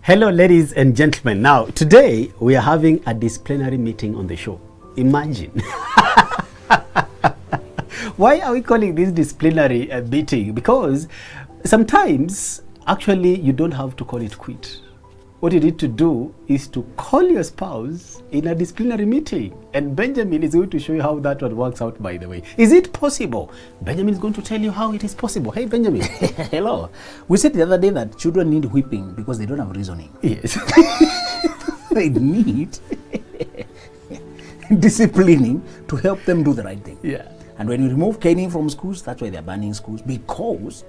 Hello, ladies and gentlemen. Now, today we are having a disciplinary meeting on the show. Imagine. Why are we calling this disciplinary meeting? Because sometimes, actually, you don't have to call it quit. What you need to do is to call your spouse in a disciplinary meeting. And Benjamin is going to show you how that one works out, by the way. Is it possible? Benjamin is going to tell you how it is possible. Hey, Benjamin. Hello. We said the other day that children need whipping because they don't have reasoning. Yes. They need disciplining to help them do the right thing. Yeah. And when you remove caning from schools, that's why they're banning schools, because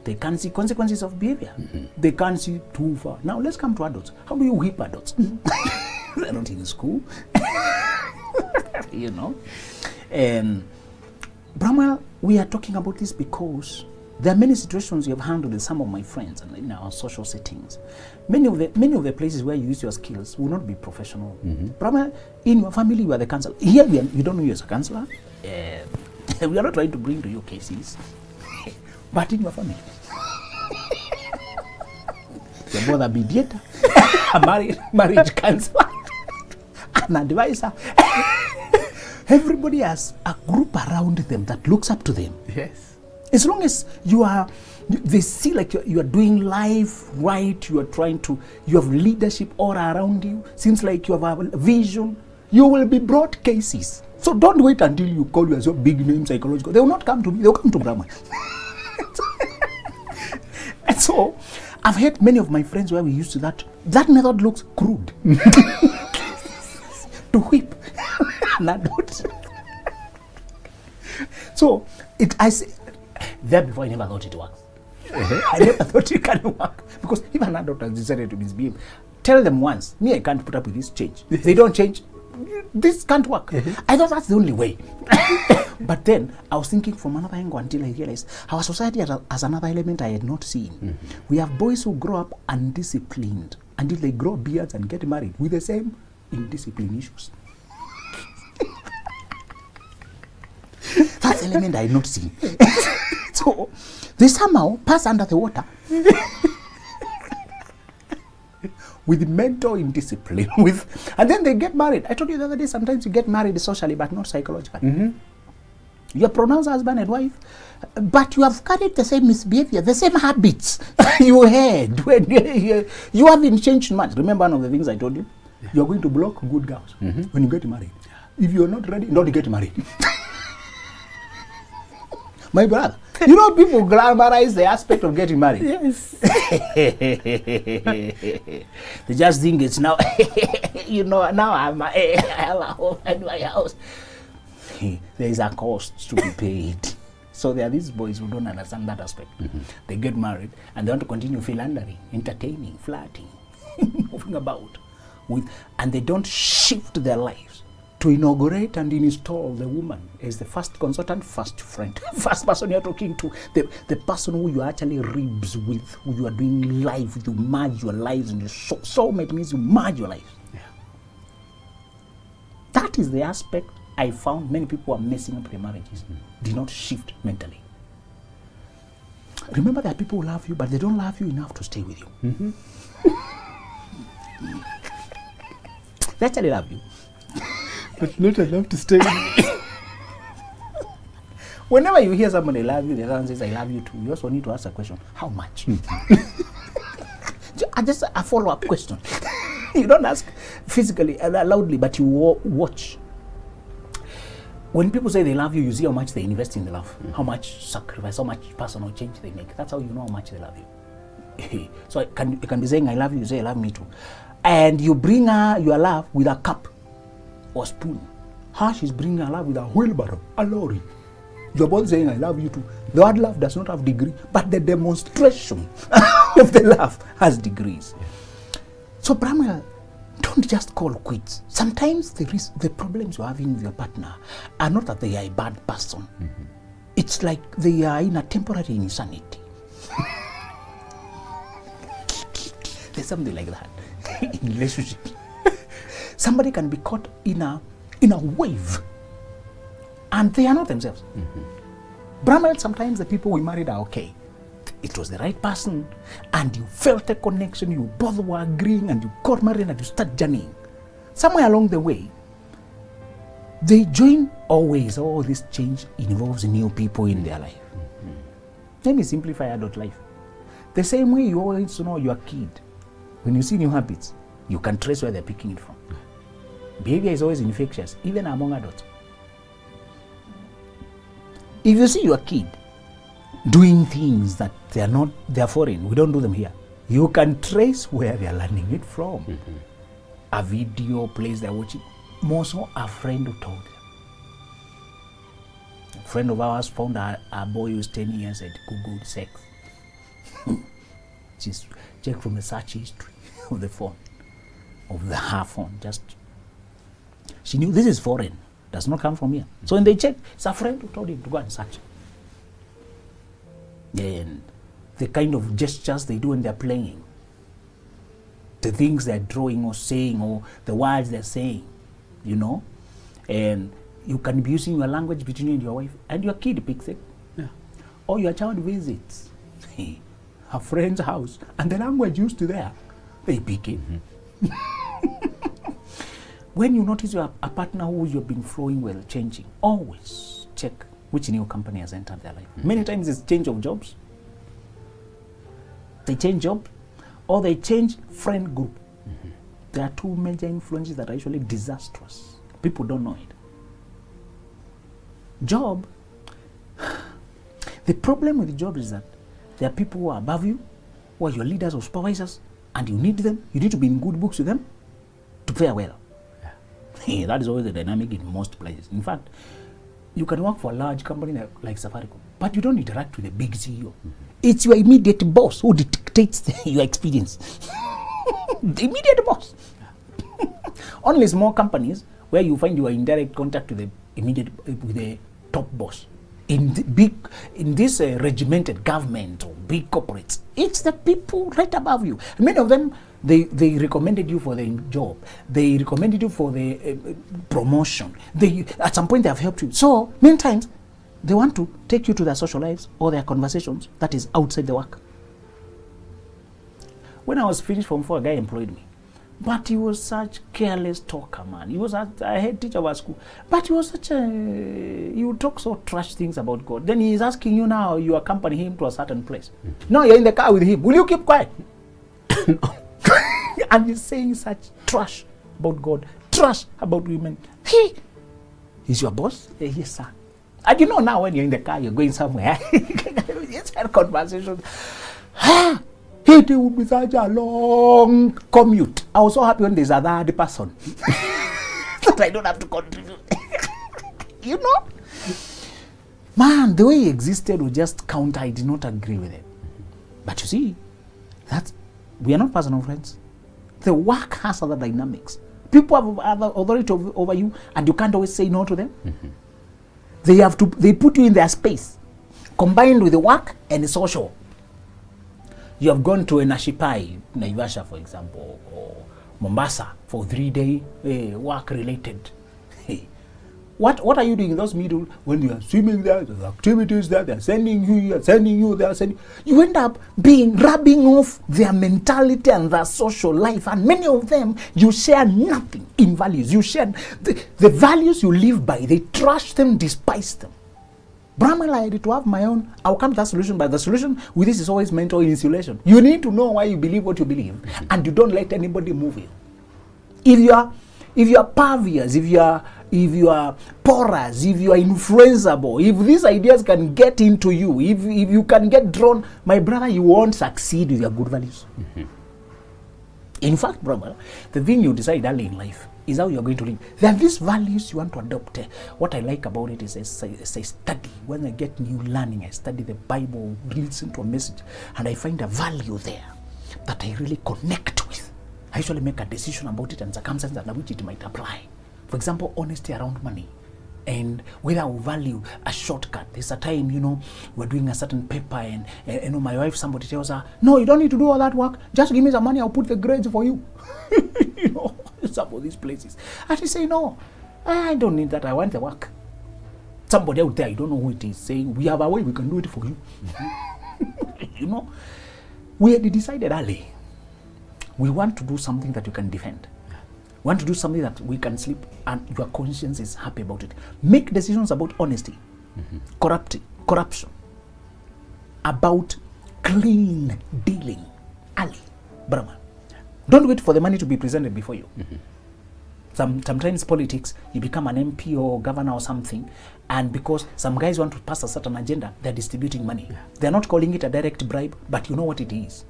they can't see consequences of behavior. They can't see too far. Now let's come to adults. How do you whip adults? They're not in school. You know. Bramwell, we are talking about this because there are many situations you have handled with some of my friends and in our social settings. Many of the places where you use your skills will not be professional. Bramwell, in your family, you are the counselor. Here, we don't know you as a counselor. We are not trying to bring to you cases. But in your family, you're both a mediator, a marriage counselor, an advisor. Everybody has a group around them that looks up to them. Yes. As long as they see like you are doing life right, you have leadership all around you, seems like you have a vision, you will be brought cases. So don't wait until you call yourself big name psychological. They will not come to me, they will come to Brahma. And so, I've heard many of my friends where we used to that method looks crude. To whip an adult. So, I say, there before I never thought it works. I never thought it can work. Because if an adult has decided to misbehave, tell them once, me, I can't put up with this change. If they don't change, this can't work. I thought that's the only way. But then I was thinking from another angle until I realized our society has another element I had not seen. We have boys who grow up undisciplined until they grow beards and get married with the same indiscipline issues. That's the element I had not seen. So they somehow pass under the water. With mental indiscipline, and then they get married. I told you the other day, sometimes you get married socially, but not psychologically. You are pronounced husband and wife, but you have carried the same misbehavior, the same habits you had when you haven't changed much. Remember one of the things I told you? Yeah. You are going to block good girls when you get married. If you are not ready, don't get married. My brother, you know people glamorize the aspect of getting married. Yes. They just think it's now, now I have a home and my house. There is a cost to be paid. So there are these boys who don't understand that aspect. They get married and they want to continue philandering, entertaining, flirting, moving about. And they don't shift their lives to inaugurate and install the woman as the first consultant, first friend, first person you're talking to, the person who you actually ribs with, who you are doing life with, you merge your lives in your soulmate means you merge your lives. Yeah. That is the aspect I found many people are messing up their marriages. Did not shift mentally. Remember, there are people who love you, but they don't love you enough to stay with you. They actually love you, but not enough to stay with me. Whenever you hear somebody love you, the other one says, I love you too, you also need to ask a question, how much? Just a follow-up question. You don't ask physically, loudly, but you watch. When people say they love you, you see how much they invest in the love, how much sacrifice, how much personal change they make. That's how you know how much they love you. So you can be saying, I love you, you say, I love me too. And you bring her your love with a cup or spoon. Her, she's bringing her love with a wheelbarrow, a lorry. You're both saying, I love you too. The word love does not have degree, but the demonstration of the love has degrees. Yeah. So, Bramwell, don't just call quits. Sometimes the problems you're having with your partner are not that they are a bad person. It's like they are in a temporary insanity. There's something like that in relationships. Somebody can be caught in a wave and they are not themselves. Bramwell, sometimes the people we married are okay. it was the right person, and you felt a connection, you both were agreeing, and you got married and you start journeying. Somewhere along the way, they join always. All this change involves new people in their life. Let me simplify adult life. The same way you always know your kid. When you see new habits, you can trace where they're picking it from. Behavior is always infectious, even among adults. If you see your kid doing things that they're foreign, we don't do them here, you can trace where they're learning it from. A video plays they're watching. More so, a friend who told them. A friend of ours found a boy who's 10 years and Googled sex. Just check from the search history of the phone, of her phone. Just, she knew this is foreign, does not come from here. So when they checked, it's a friend who told him to go and search. And the kind of gestures they do when they're playing, the things they're drawing or saying, or the words they're saying, you know, and you can be using your language between you and your wife, and your kid picks it. Yeah. Or your child visits a friend's house, and the language used to there, they pick it. When you notice a partner who you've been flowing well, changing, always check which new company has entered their life. Many times it's change of jobs. They change job, or they change friend group. There are two major influences that are actually disastrous. People don't know it. Job, the problem with the job is that there are people who are above you, who are your leaders or supervisors, and you need them. You need to be in good books with them to fare well. Yeah. That is always the dynamic in most places. In fact, you can work for a large company like Safaricom, but you don't interact with the big CEO. It's your immediate boss who dictates your experience. The immediate boss. Only small companies where you find you are in direct contact with the top boss. In this regimented government or big corporates, it's the people right above you. Many of them, they recommended you for the job. They recommended you for the promotion. At some point they have helped you. So many times they want to take you to their social lives or their conversations that is outside the work. When I was finished Form 4, a guy employed me. But he was such careless talker, man. He was a head teacher of our school. But he was he would talk so trash things about God. Then he is asking you now, you accompany him to a certain place. Now you're in the car with him. Will you keep quiet? And he's saying such trash about God, trash about women. He's your boss? Yes, sir. And you know now when you're in the car, you're going somewhere. It's a conversation. It would be such a long commute. I was so happy when there's a third person that I don't have to contribute. You know? Man, the way he existed was just counter. I did not agree with it. But you see, we are not personal friends. The work has other dynamics. People have other authority over you, and you can't always say no to them. They put you in their space, combined with the work and the social. You have gone to a Nashipai, Naivasha, for example, or Mombasa for 3-day work-related. What are you doing in those middle when you are swimming there? There's activities there. They're sending you here, sending you there, sending. You end up rubbing off their mentality and their social life, and many of them you share nothing in values. You share the values you live by. They trash them, despise them. Brahman, I had to have my own. I'll come to that solution, but the solution with this is always mental insulation. You need to know why you believe what you believe, and you don't let anybody move you. If you are pervious, if you are porous, if you are influenceable, if these ideas can get into you, if you can get drawn, my brother, you won't succeed with your good values. In fact, brother, the thing you decide early in life is how you're going to live. There are these values you want to adopt. What I like about it is as I study, when I get new learning, I study the Bible, listen to a message, and I find a value there that I really connect with. I usually make a decision about it and circumstances under which it might apply. For example, honesty around money. And whether I will value a shortcut. There's a time, we're doing a certain paper and my wife, somebody tells her, no, you don't need to do all that work. Just give me some money, I'll put the grades for you. Some of these places. And she say, no, I don't need that. I want the work. Somebody out there, you don't know who it is, saying, we have a way, we can do it for you. you know, we had decided early. We want to do something that you can defend. We want to do something that we can sleep and your conscience is happy about it. Make decisions about honesty, corruption, about clean dealing. Ali, Brahma. Don't wait for the money to be presented before you. Sometimes politics, you become an MP or governor or something, and because some guys want to pass a certain agenda, they're distributing money. They're not calling it a direct bribe, but you know what it is.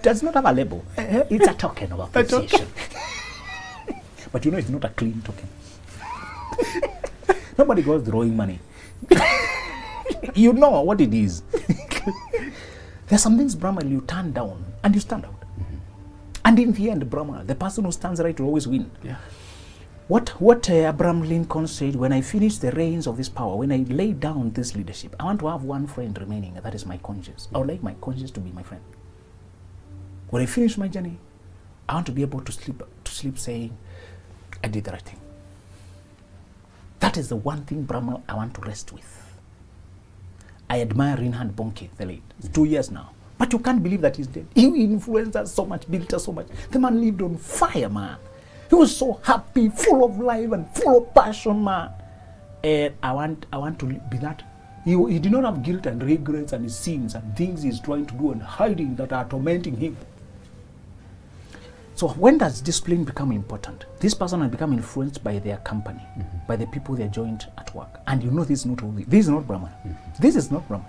Does not have a label. It's a token of appreciation. But you know it's not a clean token. Nobody goes throwing money. You know what it is. There's some things, Brahma, you turn down and you stand out. And in the end, Brahma, the person who stands right will always win. Yeah. What Abraham Lincoln said, when I finish the reins of this power, when I lay down this leadership, I want to have one friend remaining, and that is my conscience. I would like my conscience to be my friend. When I finish my journey, I want to be able to sleep saying, I did the right thing. That is the one thing, Brahma, I want to rest with. I admire Reinhard Bonnke, the late. It's 2 years now. But you can't believe that he's dead. He influenced us so much, built us so much. The man lived on fire, man. He was so happy, full of life and full of passion, man. And I want to be that. He did not have guilt and regrets and his sins and things he's trying to do and hiding that are tormenting him. So when does discipline become important? This person has become influenced by their company, by the people they joined at work. And you know this is not holy. This is not Brahman. This is not Brahman.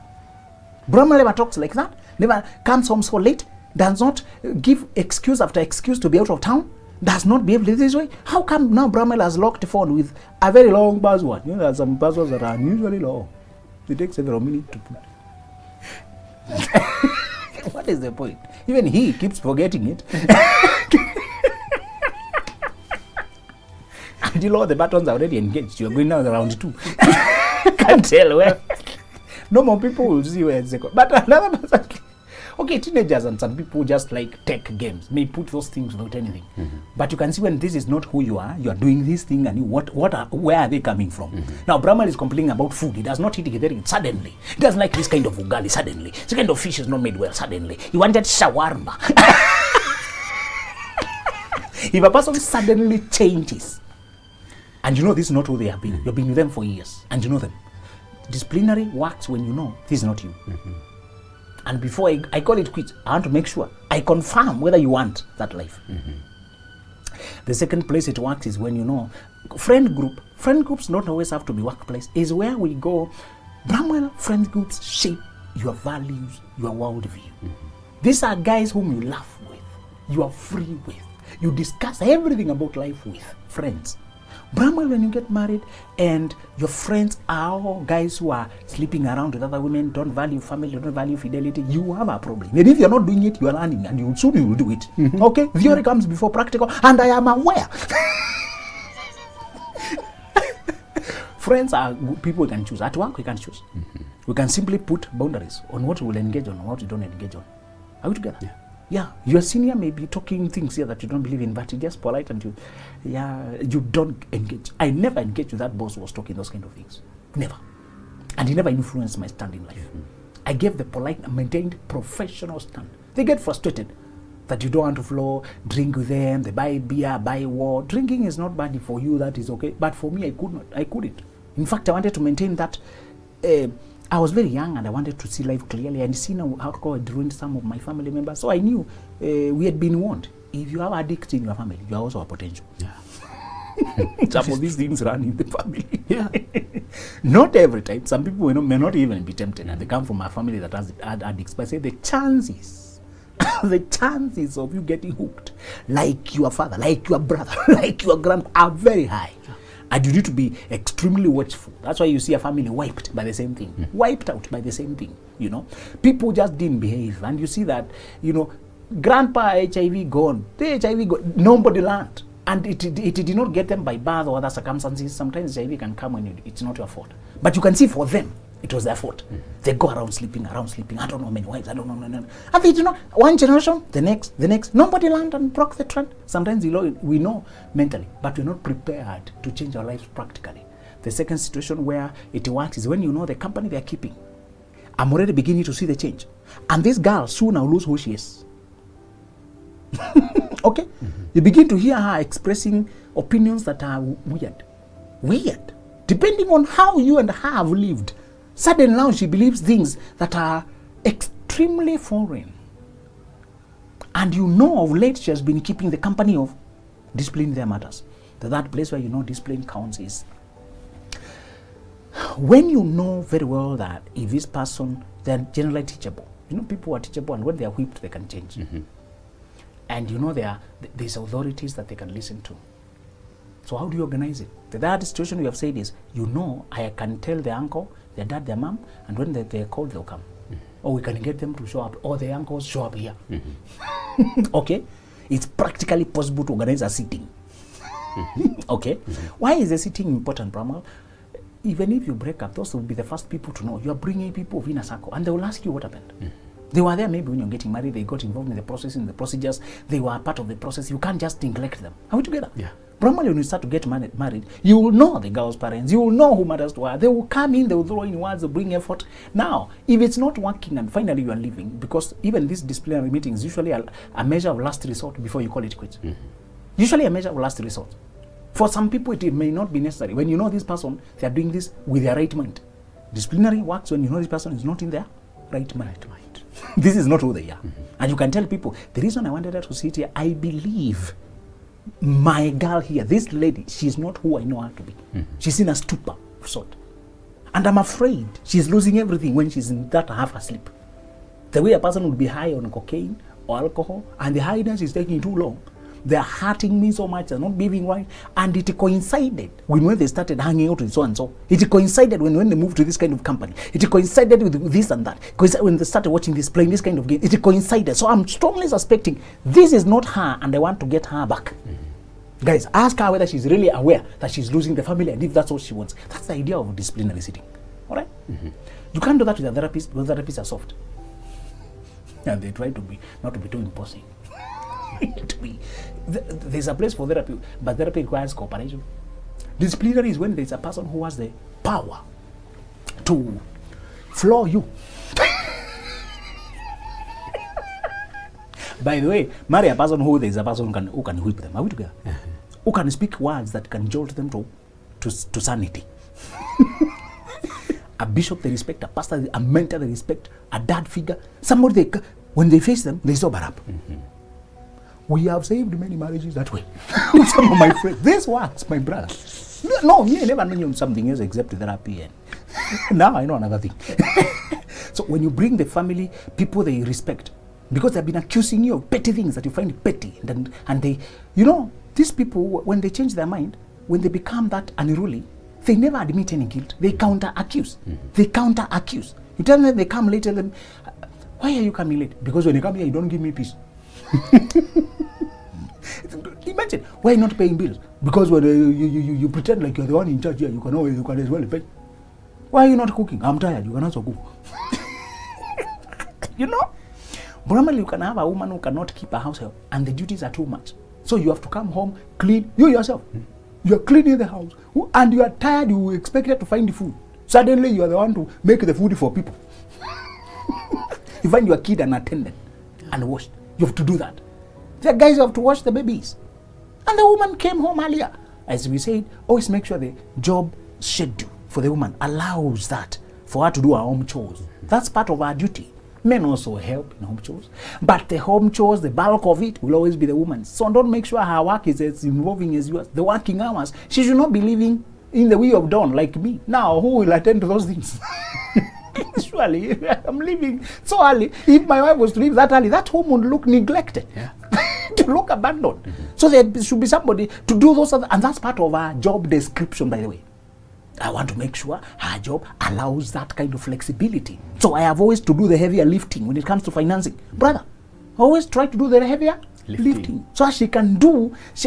Brahman never talks like that, never comes home so late, does not give excuse after excuse to be out of town, does not behave this way. How come now Brahman has locked the phone with a very long password? You know, there are some passwords that are unusually long. It takes several minutes to put. What is the point? Even he keeps forgetting it. And you know the buttons are already engaged. You're going now round 2. Can't tell where. No more people will see where it's going. But another person. Okay, teenagers and some people just like tech games may put those things without anything. But you can see when this is not who you are doing this thing, and where are they coming from? Now Brahman is complaining about food. He does not eat it suddenly. He doesn't like this kind of ugali suddenly. This kind of fish is not made well suddenly. He wanted shawarma. If a person suddenly changes, and you know this is not who they have been, you've been with them for years, and you know them. Disciplinary works when you know this is not you. And before I call it quits, I want to make sure I confirm whether you want that life. The second place it works is when you know friend groups don't always have to be workplace, is where we go. Brahman friend groups shape your values, your worldview. These are guys whom you laugh with, you are free with, you discuss everything about life with friends. Brahman, when you get married and your friends are all guys who are sleeping around with other women, don't value family, don't value fidelity, you have a problem. And if you're not doing it, you are learning, and soon you will do it. Okay? Theory comes before practical, and I am aware. Friends are good people we can choose. At work, we can choose. We can simply put boundaries on what we will engage on and what we don't engage on. Are we together? Yeah, your senior may be talking things here that you don't believe in, but you're just polite and you don't engage. I never engaged with that boss who was talking those kind of things. Never. And he never influenced my stand in life. I gave the polite, maintained professional stand. They get frustrated that you don't want to flow, drink with them, they buy beer, buy war. Drinking is not bad for you, that is okay. But for me, I couldn't. In fact, I wanted to maintain that. I was very young and I wanted to see life clearly and see how alcohol had ruined some of my family members. So I knew we had been warned. If you have addicts in your family, you are also a potential. Some of these things run in the family. Not every time. Some people may not even be tempted, and they come from a family that has addicts. But I say the chances of you getting hooked, like your father, like your brother, like your grandpa, are very high. And you need to be extremely watchful. That's why you see a family wiped by the same thing. Wiped out by the same thing, People just didn't behave. And you see that, grandpa HIV gone, the HIV gone, nobody learned. And it did not get them by birth or other circumstances. Sometimes HIV can come when it's not your fault. But you can see for them, it was their fault. They go around sleeping. I don't know how many wives, I don't know. And they one generation, the next. Nobody learned and broke the trend. Sometimes we know mentally, but we're not prepared to change our lives practically. The second situation where it works is when you know the company they're keeping. I'm already beginning to see the change. And this girl soon will lose who she is. Okay? You begin to hear her expressing opinions that are weird. Weird. Depending on how you and her have lived. Suddenly now she believes things that are extremely foreign. And you know of late she has been keeping the company of discipline their matters. The third place where you know discipline counts is when you know very well that if this person, they're generally teachable. You know, people are teachable, and when they are whipped, they can change. And you know there's authorities that they can listen to. So how do you organize it? The third situation we have said is, you know, I can tell the uncle, their dad, their mom, and when they're called, they'll come. Or we can get them to show up, or the uncles show up here. Okay? It's practically possible to organize a sitting. Okay? Why is the sitting important, Bramal? Even if you break up, those will be the first people to know. You are bringing people in a circle, and they will ask you what happened. They were there maybe when you're getting married, they got involved in the process, in the procedures, they were part of the process. You can't just neglect them. Are we together? Yeah. Normally when you start to get married, you will know the girl's parents, you will know who matters to her. They will come in, they will throw in words, they'll bring effort. Now, if it's not working and finally you are leaving, because even these disciplinary meetings usually are a measure of last resort before you call it quits. Usually a measure of last resort. For some people, it may not be necessary. When you know this person, they are doing this with their right mind. Disciplinary works when you know this person is not in their right mind. This is not who they are. And you can tell people, the reason I wanted her to sit here, I believe my girl here, this lady, she's not who I know her to be. She's in a stupor of sort. And I'm afraid she's losing everything when she's in that half asleep. The way a person would be high on cocaine or alcohol, and the highness is taking too long. They're hurting me so much, they're not behaving right. And it coincided when they started hanging out with so and so. It coincided when they moved to this kind of company. It coincided with this and that. Because when they started watching this, playing this kind of game, it coincided. So I'm strongly suspecting this is not her, and I want to get her back. Guys, ask her whether she's really aware that she's losing the family, and if that's what she wants. That's the idea of disciplinary sitting. All right? You can't do that with a therapist, because therapists are soft. And they try to be, not to be too imposing. There's a place for therapy, but therapy requires cooperation. Disciplinary is when there's a person who has the power to floor you. By the way, marry a person who there's a person who can whip them. Are we together? Who can speak words that can jolt them to sanity. A bishop they respect, a pastor, a mentor they respect, a dad figure, somebody when they face them, they sober up. We have saved many marriages that way. Some of my friends, this works, my brother. No, me, I never knew something else except therapy. And now I know another thing. So when you bring the family, people they respect, because they've been accusing you of petty things that you find petty. And they, you know, these people, when they change their mind, when they become that unruly, they never admit any guilt. They counter-accuse. They counter-accuse. You tell them they come late, tell them, why are you coming late? Because when you come here, you don't give me peace. Imagine, why not paying bills? Because when you pretend like you're the one in charge here, you can as well pay. Why are you not cooking? I'm tired, you can also cook. You know? Normally you can have a woman who cannot keep a household and the duties are too much. So you have to come home, clean, you yourself. You're cleaning the house and you are tired, you expect her to find the food. Suddenly you are the one to make the food for people. You find your kid unattended and washed. You have to do that. The guys have to wash the babies. And the woman came home earlier. As we said, always make sure the job schedule for the woman allows that for her to do her home chores. That's part of her duty. Men also help in home chores. But the home chores, the bulk of it will always be the woman's. So don't make sure her work is as involving as yours. The working hours, she should not be living in the way of dawn like me. Now, who will attend to those things? Surely, I'm leaving so early. If my wife was to leave that early, that home would look neglected. Yeah. To look abandoned. So there should be somebody to do those other, and that's part of our job description, by the way. I want to make sure her job allows that kind of flexibility. So I have always to do the heavier lifting when it comes to financing. Brother, always try to do the heavier lifting. So she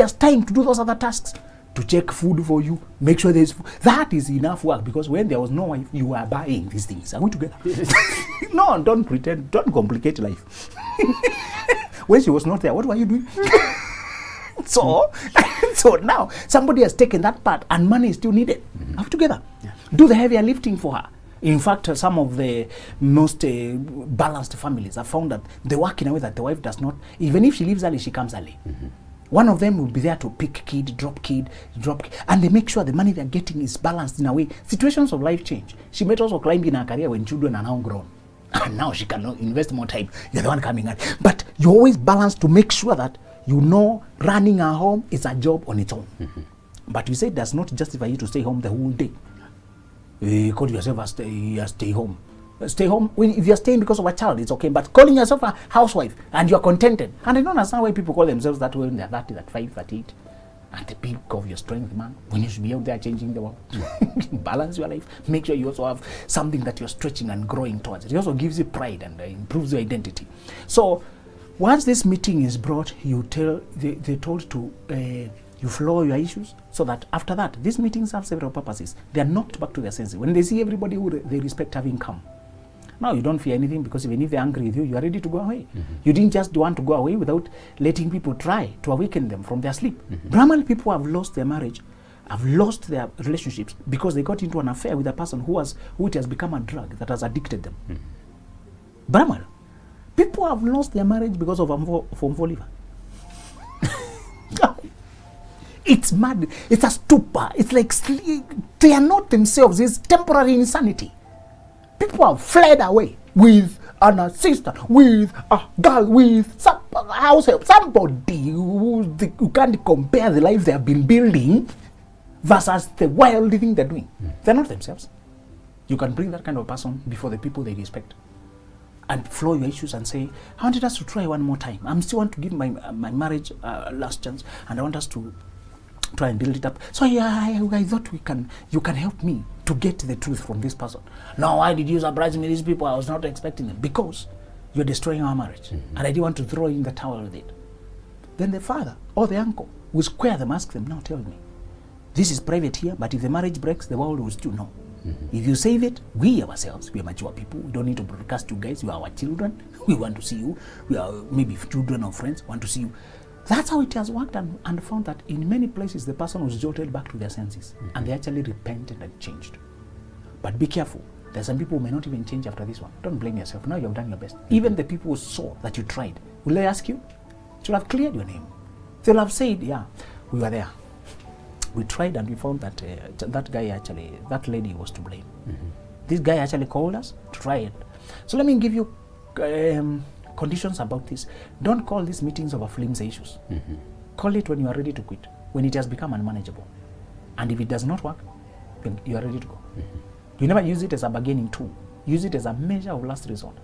has time to do those other tasks. To check food for you, make sure there's food. That is enough work, because when there was no wife, you were buying these things. Are we together? No, don't pretend, don't complicate life. When she was not there, what were you doing? So, so now somebody has taken that part and money is still needed. Have together. Do the heavier lifting for her. In fact, some of the most balanced families have found that they work in a way that the wife does not, even if she leaves early, she comes early. One of them will be there to pick kid, and they make sure the money they're getting is balanced in a way. Situations of life change. She might also climb in her career when children are now grown. And now she can invest more time. You're the one coming out. But you always balance to make sure that you know running a home is a job on its own. But you say it does not justify you to stay home the whole day. You call yourself a stay home. Stay home. If you're staying because of a child, it's okay. But calling yourself a housewife and you're contented. And I don't understand why people call themselves that way when they're 30, 35, 38. At the peak of your strength, man. When you should be out there changing the world. Balance your life. Make sure you also have something that you're stretching and growing towards. It also gives you pride and improves your identity. So once this meeting is brought, they're told to you floor your issues, so that after that, these meetings have several purposes. They are knocked back to their senses. When they see everybody who they respect having come, now you don't fear anything, because even if they're angry with you, you are ready to go away. You didn't just want to go away without letting people try to awaken them from their sleep. Brahman people have lost their marriage, have lost their relationships, because they got into an affair with a person who it has become a drug that has addicted them. Brahman people have lost their marriage because of liver. It's mad. It's a stupor. It's like they are not themselves. It's temporary insanity. People have fled away with an assistant, with a girl, with some house help, somebody who can't compare the life they have been building versus the wild living they're doing. They're not themselves. You can bring that kind of person before the people they respect and floor your issues and say, I wanted us to try one more time. I still want to give my marriage last chance, and I want us to try and build it up. So I thought you can help me to get the truth from this person. No, why did you surprise me? These people, I was not expecting them. Because you're destroying our marriage. And I didn't want to throw in the towel with it. Then the father or the uncle will square them, ask them, now tell me, this is private here, but if the marriage breaks, the world will still know. If you save it, we ourselves, we are mature people. We don't need to broadcast you guys. You are our children. We want to see you. We are maybe children or friends, want to see you. That's how it has worked, and found that in many places the person was jolted back to their senses, and they actually repented and changed. But be careful. There's some people who may not even change after this one. Don't blame yourself. Now you have done your best. Even the people who saw that you tried, will they ask you? Should have cleared your name. They'll have said, yeah, we were there. We tried and we found that that lady was to blame. This guy actually called us to try it. So let me give you conditions about this. Don't call these meetings over flimsy issues. Call it when you are ready to quit, when it has become unmanageable. And if it does not work, then you are ready to go. You never use it as a bargaining tool. Use it as a measure of last resort.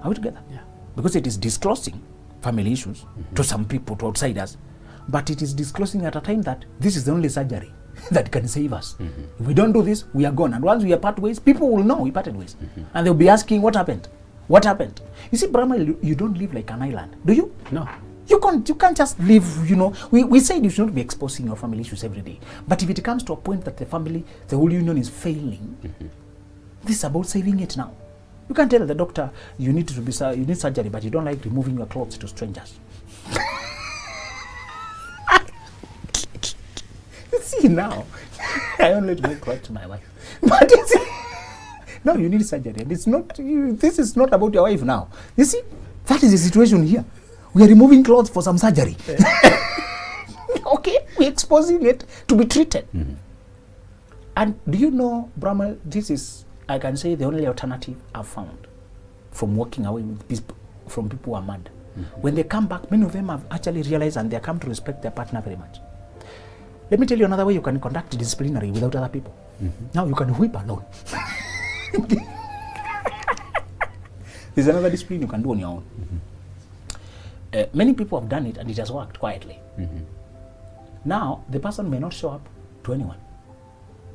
Are we together? Yeah. Because it is disclosing family issues to some people, to outsiders, but it is disclosing at a time that this is the only surgery that can save us. If we don't do this, we are gone. And once we are part ways, people will know we parted ways. And they'll be asking, what happened? What happened? You see, Brahma, you don't live like an island, do you? No. You can't just live, we said you should not be exposing your family issues every day. But if it comes to a point that the whole union is failing, this is about saving it now. You can't tell the doctor you need surgery, but you don't like removing your clothes to strangers. You see now, I only make clothes to my wife. But you see, no, you need surgery. And it's not. This is not about your wife now. You see, that is the situation here. We are removing clothes for some surgery. Okay, we're exposing it to be treated. And do you know, Brahma, this is, I can say, the only alternative I've found from walking away from people who are mad. When they come back, many of them have actually realized and they have come to respect their partner very much. Let me tell you another way you can conduct disciplinary without other people. Now you can whip alone. There's another discipline you can do on your own. Many people have done it and it has worked quietly. Now, the person may not show up to anyone.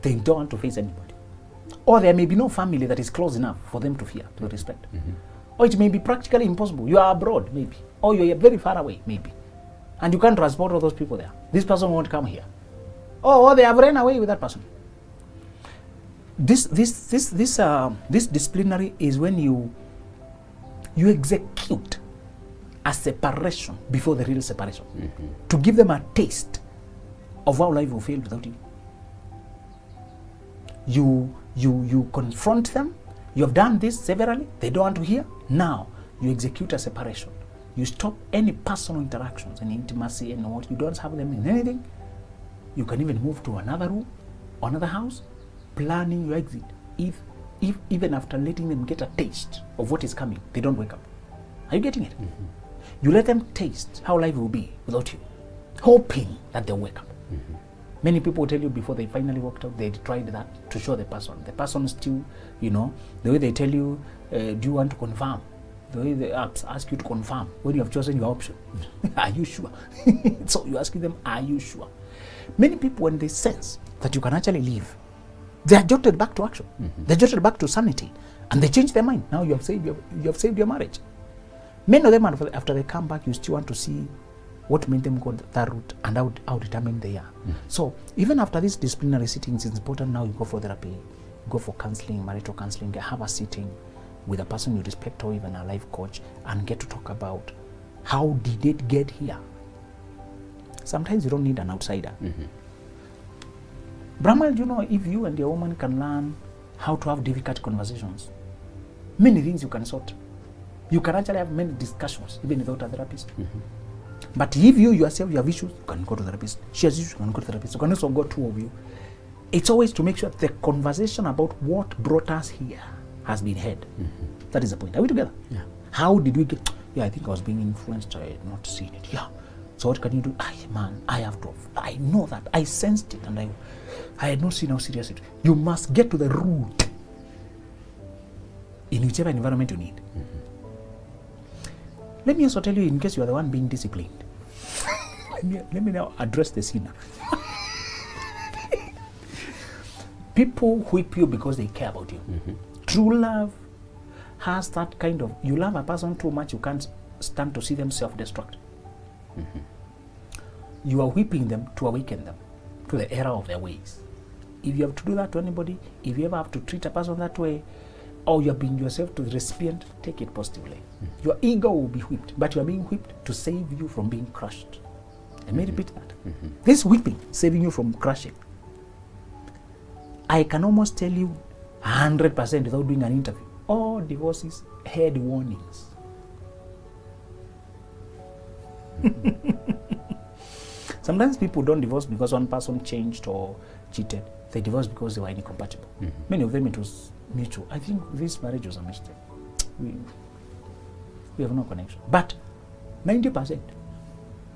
They don't want to face anybody. Or there may be no family that is close enough for them to fear, to respect. Or it may be practically impossible. You are abroad, maybe. Or you are very far away, maybe. And you can't transport all those people there. This person won't come here. Or they have run away with that person. This disciplinary is when you execute a separation before the real separation. To give them a taste of how life will fail without you. You confront them. You have done this severally. They don't want to hear. Now you execute a separation. You stop any personal interactions and intimacy and what. You don't have them in anything. You can even move to another room, another house, planning your exit. If even after letting them get a taste of what is coming, they don't wake up. Are you getting it? You let them taste how life will be without you, hoping that they'll wake up. Many people tell you before they finally walked out, they tried that to show the person. The person still, the way they tell you, do you want to confirm? The way the apps ask you to confirm when you have chosen your option. Are you sure? So you're asking them, are you sure? Many people, when they sense that you can actually leave, they are jolted back to action. They're jolted back to sanity, and they change their mind. Now you have saved your marriage. Many of them, after they come back, you still want to see what made them go that route and how determined they are. So even after these disciplinary sittings, it's important now you go for therapy, go for counseling, marital counseling, have a sitting with a person you respect or even a life coach and get to talk about how did it get here. Sometimes you don't need an outsider. Brahma, if you and your woman can learn how to have difficult conversations, many things you can sort. You can actually have many discussions even without a therapist. But if you yourself, you have issues, you can go to the therapist. She has issues, you can go to the therapist. You can also go two of you. It's always to make sure the conversation about what brought us here has been had. That is the point. Are we together? Yeah. How did we get? Yeah, I think I was being influenced. I had not seen it. Yeah. So what can you do? I have to. I know that. I sensed it, and I had not seen how serious it is. You must get to the root in whichever environment you need. Let me also tell you, in case you are the one being disciplined, let me now address the sinner. People whip you because they care about you. True love has that kind of, you love a person too much, you can't stand to see them self-destruct. You are whipping them to awaken them to the error of their ways. If you have to do that to anybody, if you ever have to treat a person that way, or you are being yourself to the recipient, take it positively. Your ego will be whipped, but you are being whipped to save you from being crushed. I may repeat that. This whipping, saving you from crushing. I can almost tell you 100% without doing an interview. All divorces had warnings. Sometimes people don't divorce because one person changed or cheated. They divorced because they were incompatible. Many of them it was mutual. I think this marriage was a mistake. We have no connection. But 90%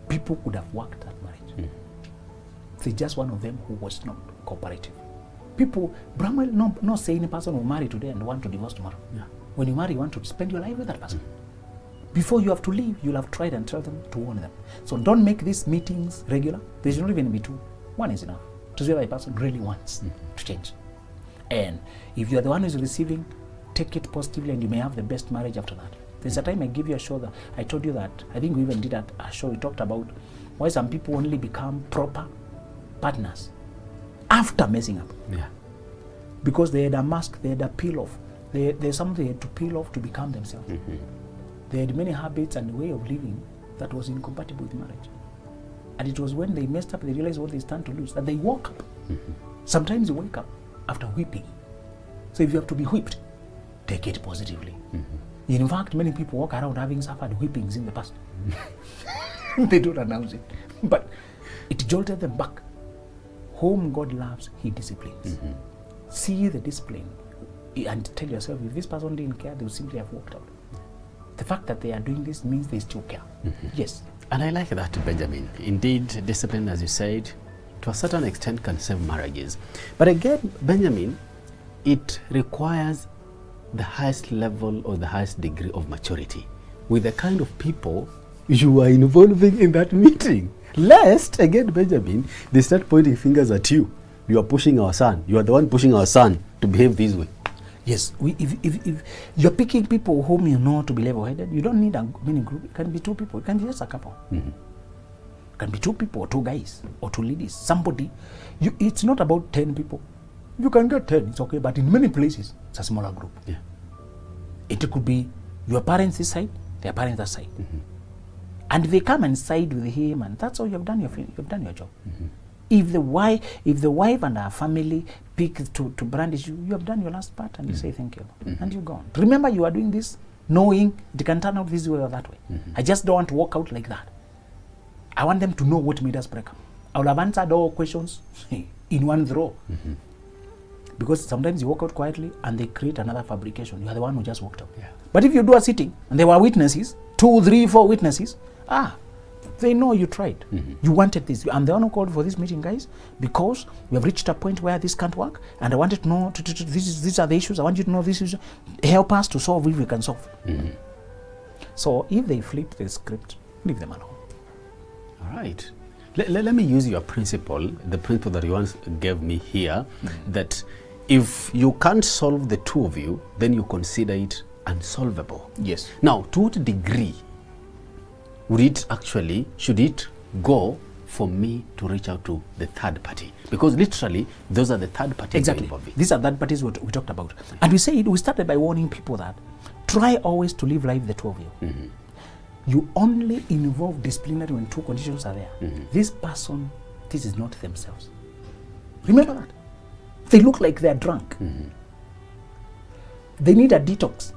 people could have worked that marriage. It's just one of them who was not cooperative. People, Brahma, not saying a person will marry today and want to divorce tomorrow. Yeah. When you marry, you want to spend your life with that person. Before you have to leave, you'll have tried and tell them to warn them. So don't make these meetings regular. There should not even be two. One is enough to see that a person really wants to change. And if you're the one who's receiving, take it positively and you may have the best marriage after that. There's a time I give you a show that I told you that, I think we even did a show, we talked about why some people only become proper partners after messing up. Yeah. Because they had a mask, they had a peel off. There's something they had to peel off to become themselves. They had many habits and way of living that was incompatible with marriage. And it was when they messed up, they realized what they stand to lose, that they woke up. Sometimes you wake up after whipping. So if you have to be whipped, take it positively. In fact, many people walk around having suffered whippings in the past. They don't announce it. But it jolted them back. Whom God loves, He disciplines. See the discipline and tell yourself, if this person didn't care, they would simply have walked out. The fact that they are doing this means they still care. Yes. And I like that, Benjamin. Indeed, discipline, as you said, to a certain extent can save marriages. But again, Benjamin, it requires the highest level or the highest degree of maturity with the kind of people you are involving in that meeting. Lest, again, Benjamin, they start pointing fingers at you. You are pushing our son. You are the one pushing our son to behave this way. Yes, if you're picking people whom you know to be level-headed, you don't need a mini group. It can be two people. It can be just a couple. It can be two people or two guys or two ladies. Somebody. It's not about 10 people. You can get 10, it's okay. But in many places, it's a smaller group. Yeah. It could be your parents this side, their parents that side. and they come and side with him, and that's all you've done your job. If the wife and her family pick to brandish you, you have done your last part, and you say thank you, and you go on. Remember, you are doing this knowing it can turn out this way or that way. I just don't want to walk out like that. I want them to know what made us break up. I will have answered all questions in one throw. Because sometimes you walk out quietly and they create another fabrication. You are the one who just walked out. Yeah. But if you do a sitting and there were witnesses, 2, 3, 4 witnesses, they know you tried. You wanted this. I'm the one who called for this meeting, guys, because we have reached a point where this can't work, and I wanted to know these are the issues. I want you to know this is help us to solve if we can solve. So if they flip the script, leave them alone. All right. Let me use your principle, the principle that you once gave me here, that if you can't solve the two of you, then you consider it unsolvable. Yes. Now, to what degree should it go for me to reach out to the third party? Because literally, those are the third parties. Exactly. These are third parties we talked about. And we started by warning people that try always to live life the two of you. You only involve disciplinary when 2 conditions are there. This person, this is not themselves. Remember that. They look like they're drunk. They need a detox.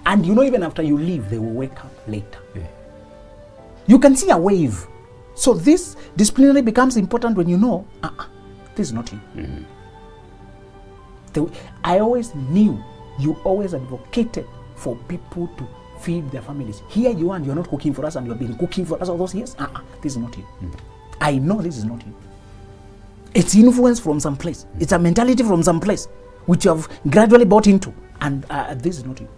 And even after you leave, they will wake up later. You can see a wave. So this disciplinary becomes important when you know, this is not you. I always knew you always advocated for people to feed their families. Here you are, and you're not cooking for us, and you've been cooking for us all those years. This is not you. I know this is not you. It's influence from some place. It's a mentality from some place, which you have gradually bought into, and this is not you.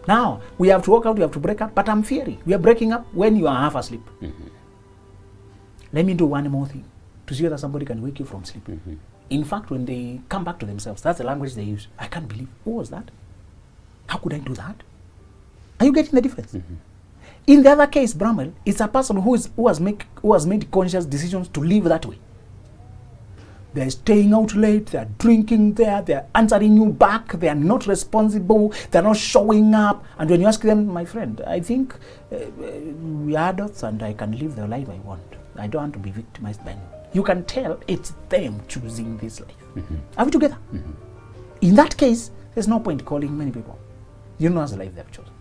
Now, we have to walk out, we have to break up, but I'm fearing. We are breaking up when you are half asleep. Let me do one more thing to see whether somebody can wake you from sleep. In fact, when they come back to themselves, that's the language they use. I can't believe, what was that? How could I do that? Are you getting the difference? In the other case, Bramwell, it's a person who has made conscious decisions to live that way. They're staying out late, they're drinking there, they're answering you back, they're not responsible, they're not showing up. And when you ask them, my friend, I think we are adults and I can live the life I want. I don't want to be victimized by anyone. You can tell it's them choosing this life. Are we together? In that case, there's no point calling many people. You know the life they've chosen.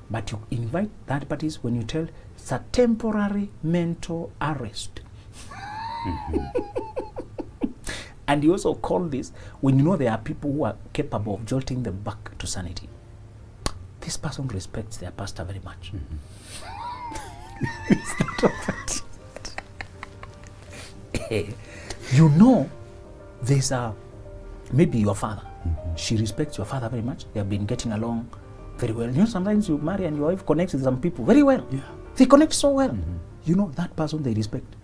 But you invite third parties when you tell it's a temporary mental arrest. And you also call this when you know there are people who are capable of jolting them back to sanity. This person respects their pastor very much. You know, there's maybe your father. She respects your father very much. They have been getting along very well. You know, sometimes you marry and your wife connects with some people very well. They connect so well. You know, that person they respect.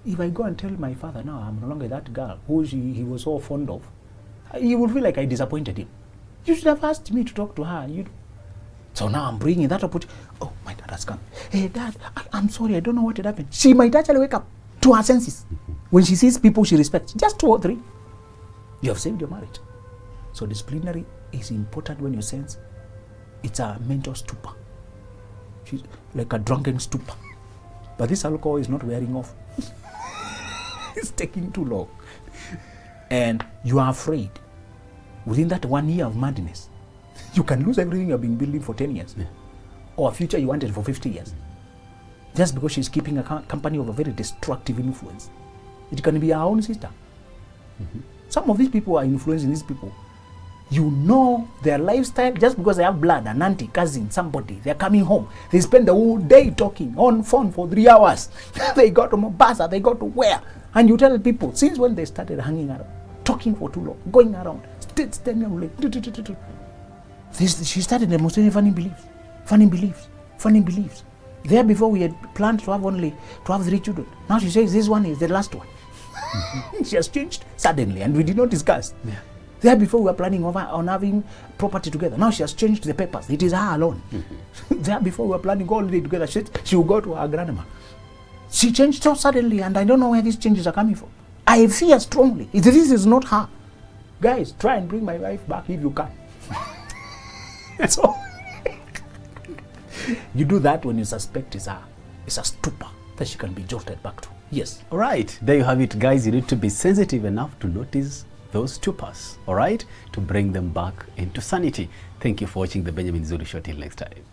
If I go and tell my father, now I'm no longer that girl who he was so fond of, he would feel like I disappointed him. You should have asked me to talk to her. So now I'm bringing that opportunity. Oh, my dad has come. Hey, Dad, I'm sorry, I don't know what had happened. She might actually wake up to her senses when she sees people she respects. Just 2 or 3. You have saved your marriage. So disciplinary is important when you sense it's a mental stupor. She's like a drunken stupor. But this alcohol is not wearing off. It's taking too long. And you are afraid. Within that 1 year of madness, you can lose everything you've been building for 10 years. Or a future you wanted for 50 years. Just because she's keeping a company of a very destructive influence. It can be our own sister. Some of these people are influencing these people. You know their lifestyle just because they have blood, an auntie, cousin, somebody. They're coming home. They spend the whole day talking on phone for 3 hours. They go to Mombasa, they go to where? And you tell people, since when they started hanging around, talking for too long, going around, standing she started demonstrating funny beliefs. There before we had planned to have 3 children. Now she says this one is the last one. She has changed suddenly and we did not discuss. There before we were planning on having property together. Now she has changed the papers. It is her alone. There before we were planning all day together. She will go to her grandma. She changed so suddenly and I don't know where these changes are coming from. I fear strongly. This is not her. Guys, try and bring my wife back if you can. So, You do that when you suspect it's a stupor that she can be jolted back to. Yes. All right, there you have it, guys. You need to be sensitive enough to notice those stupors, all right, to bring them back into sanity. Thank you for watching the Benjamin Zulu Show. Till next time.